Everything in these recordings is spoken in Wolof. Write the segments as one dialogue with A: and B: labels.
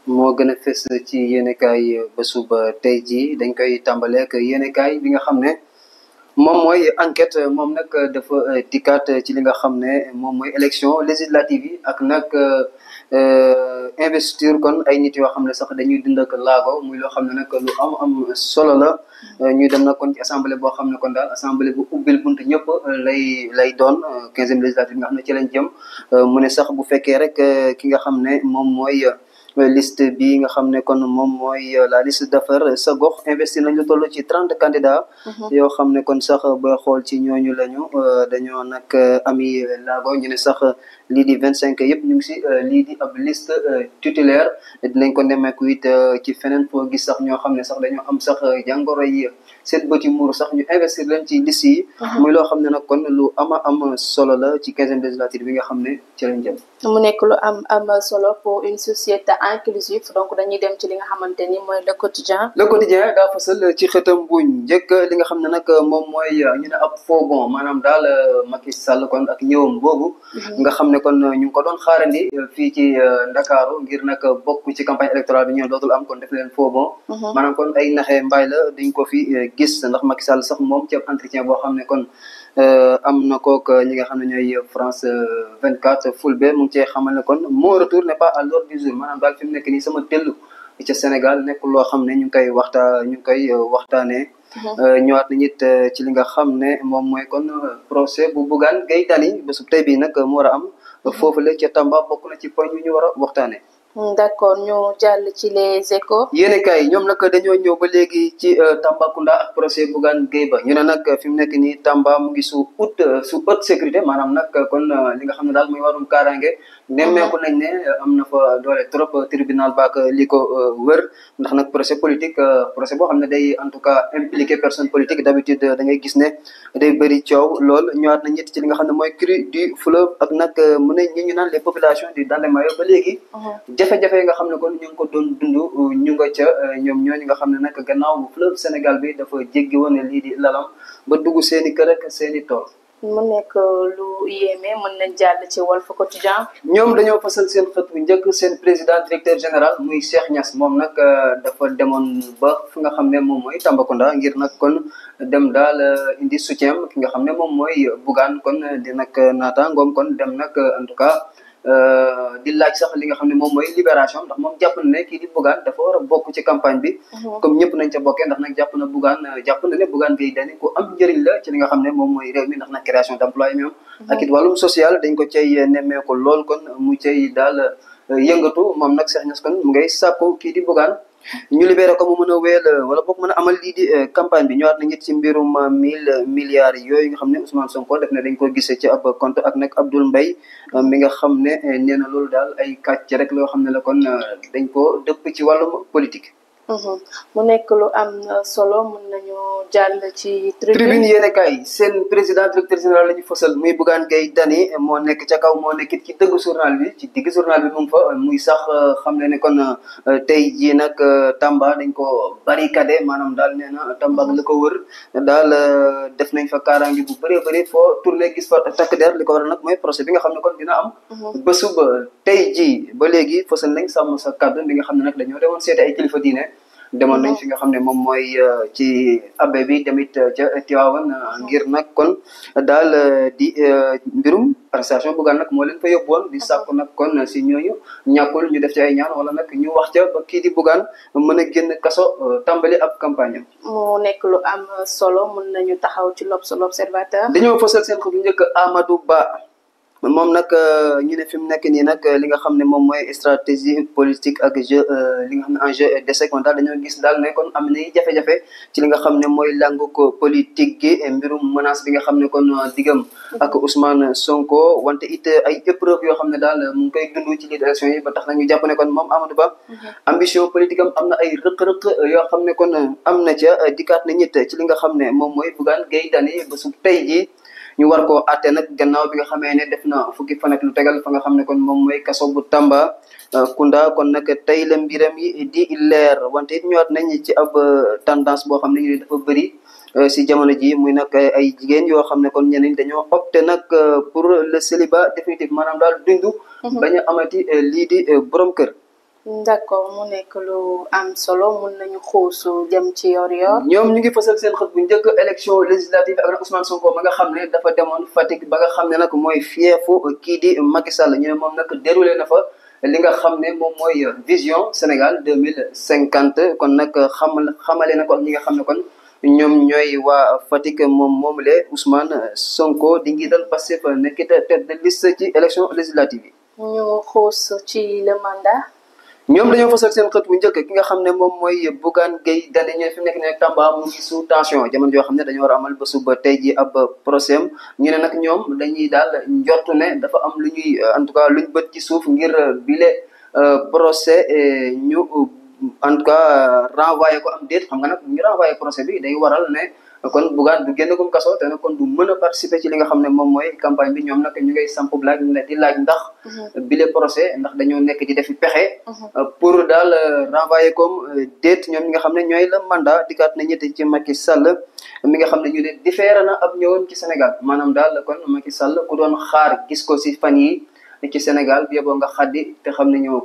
A: moo gën a fës ci yéenekaay ba suba tey jii dañ koy tàmbaleek yéenekaay bi nga xam ne moom mooy enquête moom nag dafa dikkaat ci li nga xam ne moom mooy élection législative yi ak nag investiture kon ay nit yoo xam ne sax dañuy dund ak laago muy loo xam ne nag lu am solo la ñuy dem nag kon ci assemblée boo xam ne kon daal assemblée bu ubbil bunt ñëpp lay doon 15e législative nga xam ne ci lañ jëm mu ne sax bu fekkee rek ki nga xam ne moom mooy liste bi nga xam ne kon moom mooy la liste Defar sa gox investir nañ lu toll ci 30 candidats. yoo xam ne kon sax booy xool ci ñooñu lañu dañoo nag ami laago ñu ne sax lii di 25 yëpp ñu ngi si lii di ab liste titulaire dinañ ko nemmeeku it ci feneen foo gis sax ñoo xam ne sax dañoo am sax jàngoro yi seen bëti muur sax ñu investir leen ci liste yi. muy loo xam ne nag kon lu am solo la ci 15e législature bi nga xam ne ci lañ jëm.
B: mu nekk lu am solo pour une société inclusive donc dañuy dem ci li nga xamante ni mooy le quotidien.
A: le quotidien daa fasal ci xëtam bu njëkk li nga xam ne nag moom mooy ñu ne ab faux bond maanaam daal Macky Sall kon ak ñëwam boobu. nga xam ne kon ñu ngi ko doon xaarandi fii ci Ndakaaru ngir nag bokk ci campagne électorale bi ñëw dootul am kon def leen faux bond. maanaam kon ay naxee mbaay la dañ ko fi gis ndax Macky Sall sax moom ci ab entretien boo xam ne kon. am na kook ñi nga xam ne ñooy France 24 Fulbe mu ngi cee xamal ne kon mon retour n'est pas à l'ordre du jour maanaam daal fi mu nekk nii sama tellu ca Sénégal nekkul loo xam ne ñu ngi koy waxtaanee. ñëwaat nañu it ci li nga xam ne moom mooy kon procès bu Bougane Gueye Dany bésub tey bii nag mu war a am foofu la ca Tamba bokk na ci poñ yu ñu war a waxtaanee.
B: d'accord ñu jàll ci les échos.
A: yéenekaay yi ñoom nag dañoo ñëw ba léegi ci Tambacounda ak procès Bougane Gueye Ba ñu ne nag fi mu nekk nii Tamba mu ngi su haute sécurité maanaam nag kon li nga xam ne daal muy warum kaaraange nemmeeku nañ ne am na fa doole trop tribunal baak li ko wër ndax nag procès politique procès boo xam ne day en tout cas impliqué personne politique d'habitude da ngay gis ne day bëri coow lool ñëwaat nañ it ci li nga xam ne mooy cri du fleuve ak nag mu ne ñi ñu naan les populations du Dandemayo ba léegi jafe-jafe yi nga xam ne kon ñu ngi ko doon dund ñu nga ca ñoom ñooñu nga xam ne nag gannaaw fleuve Sénégal bi dafa jéggi woon lii di lalam ba dugg seen i kër ak seen i tool.
B: mu nekk lu yéeme mën nañ jàll ci Walf Quotidien.
A: ñoom dañoo fasal seen xët bu njëkk seen président directeur général muy Cheikh Niass moom nag dafa demoon ba fi nga xam ne moom mooy Tambacounda ngir nag kon dem daal indi soutien ki nga xam ne moom mooy Bougane kon di nag naataangoom kon dem nag en tout cas. di laaj sax li nga xam ne moom mooy libération ndax moom jàpp na ne kii di Bougane dafa war a bokk ci campagne bi. comme ñëpp nañ ca bokkee ndax nag jàpp na ne Bougane Gueye Dany ku am njëriñ la ci li nga xam ne moom mooy réew mi ndax nag création d'emploi yi ak it wàllum social dañ ko cay nemmeeku lool kon mu cay daal yëngatu moom nag Cheikh Niass kon mu ngay sàkku kii di Bougane ñu libéré ko mu mën a wéyal wala boog mën a amal lii di campagne bi ñëwaat nañu ci mbirum 1000 milliards yooyu nga xam ne Ousmane Sonko def ne dañ ko gisee ci ab compte ak nag Abdoul Mbaye mi nga xam ne nee na loolu daal ay kàcc rek loo xam ne la kon dañ ko dëpp ci wàllum politique.
B: mu nekk lu am solo mun nañu jàll ci
A: tribune yéenekaay seen président directeur général la ñu fësal muy Bougane Gueye Dany moo nekk ca kaw moo nekkit ci dëgg journal bi ci digg journal bi mu ngi fa muy sax xam ne kon tey jii nag Tamba dañ ko barricadé maanaam daal nee na Tamba la ko wër daal def nañ fa kaaraange bu bëree bëri foo tourné gis fa takk der li ko war nag mooy procès bi nga xam ne kon dina am ba suba tey jii ba léegi fësal nañ sàmm sa kàddu bi nga xam ne nag dañoo demoon seeti ay kilifa diine demoon nañ fi nga xam ne moom mooy ci abbé bi tamit ca Tivaouane ngir nag kon daal di mbirum arrestation Bougane nag moo leen fa yóbbuwoon di sàkku nag kon si ñooñu ñàkkul ñu def ci ay ñaan wala nag ñu wax ca ba kii di Bougane mën a génn kaso tàmbali ab campagne am.
B: mu nekk lu am solo mën nañu taxaw ci l'Observateur.
A: dañoo fësal seen xët bu njëkk Amadou Ba. moom nag ñu ne fi mu nekk nii nag li nga xam ne moom mooy stratégie politique ak jeu li nga xam ne enjeu d'échec daal dañoo gis daal ne kon am na jafe-jafe ci li nga xam ne mooy langu ko politique gi mbirum menace bi nga xam ne kon diggam ak Ousmane Sonko wante it ay épreuve yoo xam ne daal mu ngi koy dund ci lii élection yi ba tax na ñu jàpp ne kon moom Amadou Ba ambition politique am na ay rëq-rëq yoo xam ne kon am na ca dikkaat na ñit ci li nga xam ne moom mooy Bougane Gueye Dany ba su tey jii ñu war koo àtte nag gannaaw bi nga xamee ne def na fukki fan ak lu tegal fa nga xam ne kon moom mooy kaso bu Tamba Kunda kon nag tey la mbiram yi di leer wante it ñëwaat nañ ci ab tendance boo xam ne ñu dafa bëri si jamono ji muy nag ay jigéen yoo xam ne kon ñeneen dañoo opté nag pour le célibat définitif maanaam daal dundu bañ a amati lii di borom kër
B: d'accord mu nekk lu am solo mun nañu xuusu jëm ci yor-yor.
A: ñoom ñu ngi fësal seen xët bu njëkk élection législative ak Ousmane Sonko ma nga xam ne dafa demoon Fatick ba nga xam ne nag mooy fiefu kii di Macky Sall ñu ne moom nag déroulé na fa li nga xam ne moom mooy vision Sénégal 2050 kon nag xamale na ko ñi nga xam ne kon ñoom ñooy waa Fatick moomule Ousmane Sonko di njiital Pastef nekkit tête de liste ci élection législative yi.
B: ñu xuus ci le mandat.
A: ñoom dañoo fasal seen xët bu njëkk ki nga xam ne moom mooy Bougane Gueye Dany ñooy fi mu nekk ne Tamba mu ngi sous tension jamono joo xam ne dañoo war a amal ba suba tey ji ab procès ñu ne nag ñoom dañuy daal njortu ne dafa am lu ñuy en tout cas luñ bët ci suuf ngir bile procès ñu en tout cas renvoyé ko am déet xam nga nag ñu renvoyé procès bi day waral ne kon Bougane du génn gum kaso te nag kon du mën a participer ci li nga xam ne moom mooy campagne bi ñoom nag ñu ngay samp laaj di laaj ndax bile procès ndax dañoo nekk di defi pexe pour daal renvoyer comme déet ñoom ñi nga xam ne ñooy la mandat dikkaat na ñetti ci Macky Sall mi nga xam ne ñu ne différé na ab ñëwoon ci Sénégal maanaam daal kon Macky Sall ku doon xaar gis ko si fan yi ci Sénégal bi yeboo nga xaddi te xam ne ñëw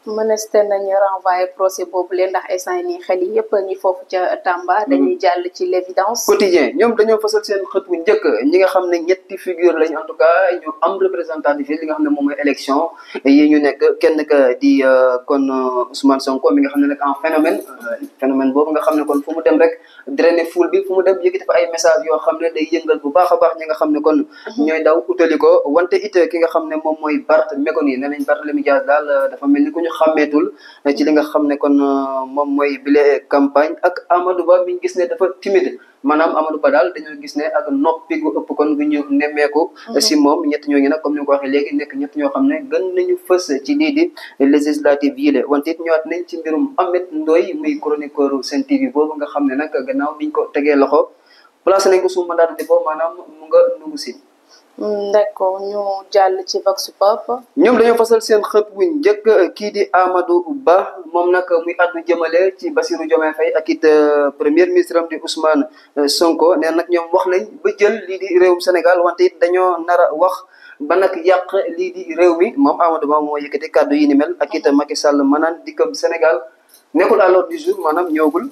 B: mëneste nañu renvoyer procès boobu leen ndax instant nii xel yi yëpp ñi foofu ca Tamba. dañuy jàll ci l'évidence.
A: quotidien ñoom dañoo fasal seen xët bu njëkk ñi nga xam ne ñetti figure lañ en tout cas ñu am représentativité li nga xam ne moom mooy élection yi ñu nekk kenn ka di kon Ousmane Sonko mi nga xam ne nag en phénomène boobu nga xam ne kon fu mu dem rek drainer foule bi fu mu dem yëkkati fa ay message yoo xam ne day yëngal bu baax a baax ñi nga xam ne kon ñooy daw utali ko wante it ki nga xam ne moom mooy Bart Méconi nee nañ Barthélémy Dias daal dafa mel ni ku ñu xàmmeetul ci li nga xam ne kon moom mooy bile campagne ak Amadou Ba mi gis ne dafa timide maanaam Amadou Ba daal dañoo gis ne ak noppi gu ëpp kon gu ñu nemmeeku si moom ñett ñooñu nag comme ni nga ko waxee léegi nekk ñett ñoo xam ne gën nañu fës ci lii di législative yi la wante it ñëwaat nañ ci mbirum Ameth Ndoye muy chroniqueur Sen TV boobu nga xam ne nag gannaaw biñ ko tegee loxo placé nañ ko sous mandat de dépôt maanaam mu nga nungu si
B: d'accord ñu jàll ci Vox Pop.
A: ñoom dañoo fasal seen xët bu njëkk kii di Amadou Ba moom nag muy àddu jëmale ci Bassirou Diomaye Faye ak it premier ministre am di Ousmane Sonko nee nag ñoom wax nañ ba jël lii di réewum Sénégal wante it dañoo nar a wax ba nag yàq lii di réew mi moom Amadou Ba moo yëkkati kàddu yi ni mel ak it Macky Sall maanaam dikkam Sénégal nekkul à l'ordre du jour maanaam ñëwagul.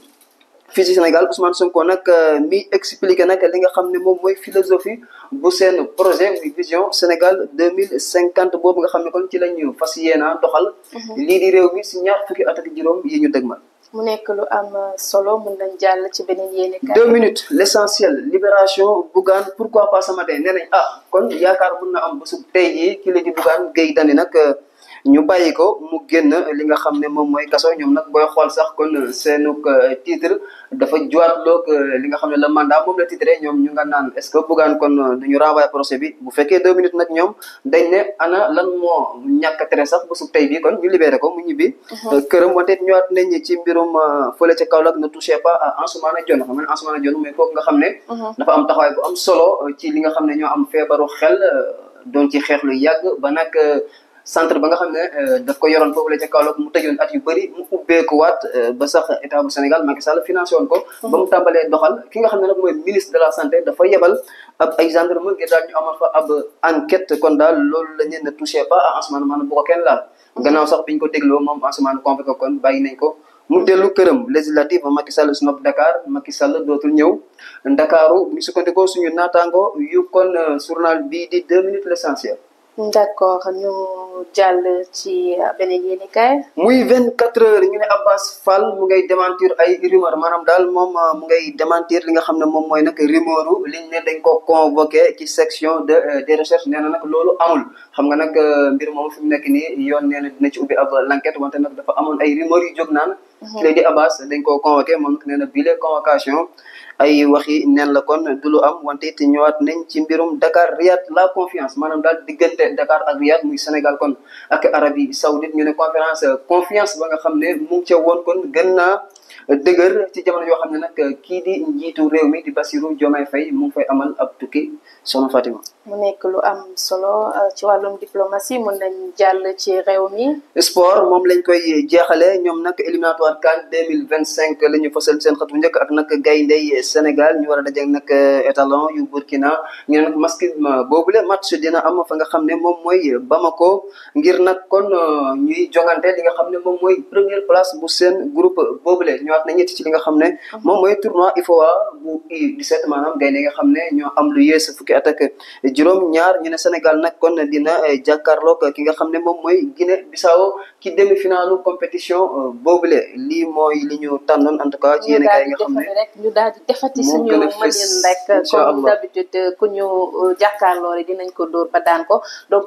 A: fii ci Sénégal Ousmane Sonko nag mi expliqué nag li nga xam ne moom mooy philosophie bu seen projet muy vision Sénégal 2050 boobu nga xam ne kon ci la ñu fas yéena doxal lii di réew mi si ñaar fukki at ak juróom yi ñu dëgmal
B: mu nekk lu am solo mun nañ jàll ci beneen yéenekaay
A: 2 minutes l'essentiel libération Bougane pourquoi pas ce matin nee nañ kon yaakaar mun na am bésu tey jii ki la di Bougane Gueye Dany nag ñu bàyyi ko mu génn li nga xam ne moom mooy kaso ñoom nag booy xool sax kon seenug titre dafa juwaatloog li nga xam ne le mandat moom la titré ñoom ñu nga naan est-ce que Bougane kon duñu renvoyer procès bi bu fekkee 2 minutes nag ñoom dañ ne ana lan moo ñàkk a tere sax ba su tey bi kon ñu libéré ko mu ñibbi këram wante ñëwaat nañ ci mbirum fële ca Kaolack ne touchez pas à Ansoumana Dione xam ne Ansoumana Dione mooy kooku nga xam ne dafa am taxawaay bu am solo ci li nga xam ne ñoo am feebaru xel doon ci xeex lu yàgg ba nag centre ba nga xam ne daf ko yoroon foofu la ca Kaolack mu tëjoon at yu bëri mu ubbeekuwaat ba sax état bu Sénégal Macky Sall financé woon ko ba mu tàmbalee doxal ki nga xam ne nag mooy ministre de la santé dafa yebal ab ay gendarme ngir daal ñu amal fa ab enquête kon daal loolu la ñu ne touché pas à Ansoumana maanaam bu ko kenn laal gannaaw sax biñ ko dégloo moom Ansoumana convoqué kon bàyyi nañ ko mu dellu këram législative Macky Sall snob Dakar Macky Sall dootul ñëw Ndakaaru bu ñu sukkandikoo suñu naataango yu kon journal bii di 2 minutes l'essentiel
B: d'accord ñu jàll ci beneen yéenekaay.
A: muy 24 heures ñu ne Abbas Fall mu ngay démentir ay rumeur maanaam daal moom mu ngay démentir li nga xam ne moom mooy nag rumeuru liñ ne dañ ko convoqué ci section des recherches nee na nag loolu amul xam nga nag mbir moom fi mu nekk nii yoon nee na dina ci ubbi ab l'enquête wante nag dafa amoon ay rumeur yu jóg naan ki lay di Abbas dañ koo convoqué moom nag nee na bile convocation ay waxi neen la kon du lu am wante it ñëwaat nañ ci mbirum Dakar Riyad la confiance maanaam daal diggante Dakar ak Riyad muy Sénégal kon ak Arabie Saoudite ñu ne confiance ba nga xam ne mu ngi ca woon kon gën naa dëgër ci jamono yoo xam ne nag kii di njiitu réew mi di Bassirou Diomaye Faye mu ngi fay amal ab tukki soxna Fatima.
B: mu nekk lu am solo ci wàllum diplomatie mën nañ jàll ci réew mi.
A: sport moom lañ koy jeexale ñoom nag éliminatoire CAN 2025 la ñu fësal seen xët bu njëkk ak nag gayndey Sénégal ñu war a dajeek nag étalon yu Burkina ñu ne nag masquisme boobule match dina am fa nga xam ne moom mooy Bamako ngir nag kon ñuy jongante li nga xam ne moom mooy première place bu seen groupe boobule ñëwaat na ñetti ci li nga xam ne moom mooy tournoi IFOA bu U17 maanaam gaynde nga xam ne ñoo am lu yées fukki at ak juróom-ñaar ñu ne Sénégal nag kon dina jàkkaarloog ki nga xam ne moom mooy Guinée Bissau ci demi-finalu compétition boobule lii mooy li ñu tànnoon en tout cas ci yéen kay nga xam ne
B: ñu daal di defati suñu mënin rek comme d'habitude ku ñu jàkkaarloo rek dinañ ko dóor ba daan ko donc